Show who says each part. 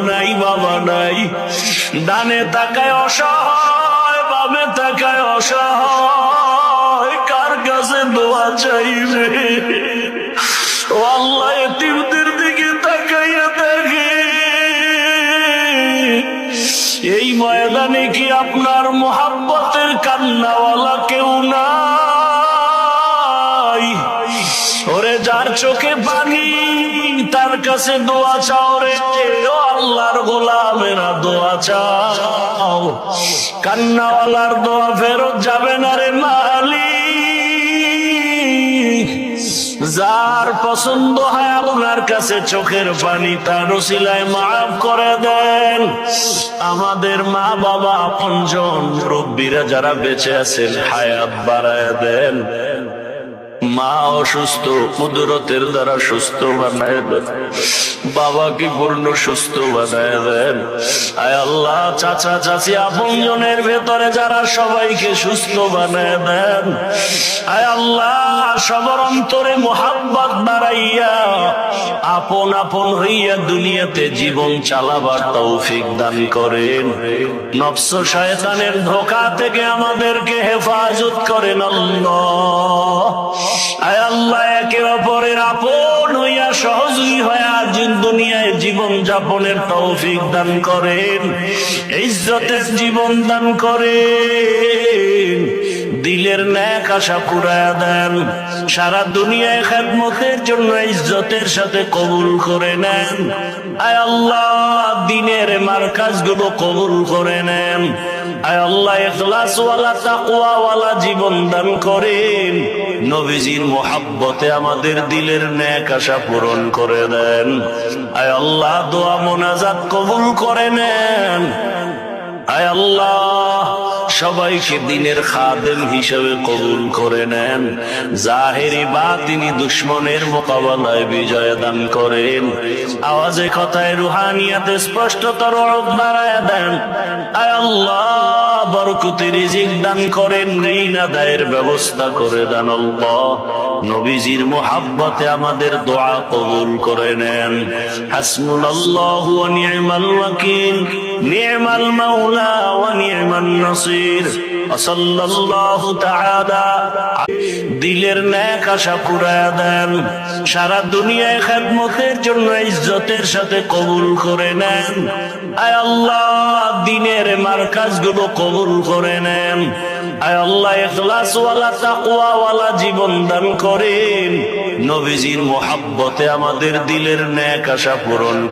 Speaker 1: নাই, বাবা নাই। ডানে তাকায় অসহায়, বামে তাকায় অসহায়, কার কাছে দোয়া চাইবে? ও আল্লাহ, এতিমদের দিকে তাকাইয়া দেখে। এই ময়দানে কি আপনার মোহাব্বতের কান্নাওয়ালা কেউ নাই? ওরে যার চোখে পানি, তার কাছে দোয়া চাও রে। ও আল্লাহর গোলামেরা, দোয়া চাও। কান্নাওয়ালার দোয়া ফেরত যাবে না রে মালিক। যার পছন্দ হয় আপনার কাছে চোখের পানি, তার ওসিলায় মাফ করে দেন। আমাদের মা বাবা, আপনজন, মুরব্বীরা যারা বেঁচে আছেন, হায়াত বাড়ায় দেন। মা অসুস্থ, কুদরতের দ্বারা সুস্থ বানায় দেন। বাবাকে পূর্ণ সুস্থ বানায় দেন। আয় আল্লাহ, চাচা চাচি আপনজনের ভেতরে যারা, সবাইকে সুস্থ বানায় দেন। আয় আল্লাহ, সবার অন্তরে মোহাব্বত বাড়াইয়া আপন আপন হইয়া দুনিয়াতে জীবন চালাবার তৌফিক দান করেন। নফস শয়তানের ধোঁকা থেকে আমাদেরকে হেফাজত করেন আল্লাহ। আয় আল্লাহ, একে অপরের আপন হইয়া সহযোগী হইয়া দুনিয়ায় জীবন যাপনের তৌফিক দান করেন। ইজ্জতের জীবন দান করেন। দিলের ন্যাক আশা পুরায়া দেন। সারা দুনিয়ায় খেদমতের জন্য ইজ্জতের সাথে কবুল করে নেন। আয় আল্লাহ, দিনের মারকাজগুলো কবুল করে নেন। আয় আল্লাহ, ইখলাস ওয়ালা তাকওয়া ওয়ালা জীবন দান করেন। নবীজির মোহাব্বতে আমাদের দিলের ন্যাক আশা পূরণ করে দেন। আয় আল্লাহ, দোয়া মোনাজাত কবুল করে নেন। আয় আল্লাহ, সবাইকে দিনের খাদেম হিসেবে কবুল করে নেন। জাহেরি বাতিনি দুশ্মনের মোকাবেলায় বিজয় দান করেন। আওয়াজে কথায় রুহানিয়াতে স্পষ্টতর বাড়ায় দেন। আয় আল্লাহ, বরকতি রিজিক দান করেন। ঋণ আদায়ের ব্যবস্থা করে দেন আল্লাহ। নবীজির মোহাব্বতে আমাদের দোয়া কবুল করে নেন। হাসবুনাল্লাহু ওয়া নি'মাল ওয়াকিল, নি'মাল মাওলা ওয়া নি'মান নাসির। সাল্লাল্লাহু তাআলা। দিলের ন্যাক আশা পুরায়া দেন। সারা দুনিয়ায় খেদমতের জন্য ইজ্জতের সাথে কবুল করে নেন। আয় আল্লাহ, দিনের মারকাজগুলো কবুল করে নেন। আয় আল্লাহ, ইখলাস ওয়ালা তাকওয়া ওয়ালা জীবন দান করেন। নবীজির মোহাব্বতে আমাদের দিলের ন্যাক আশা পূরণ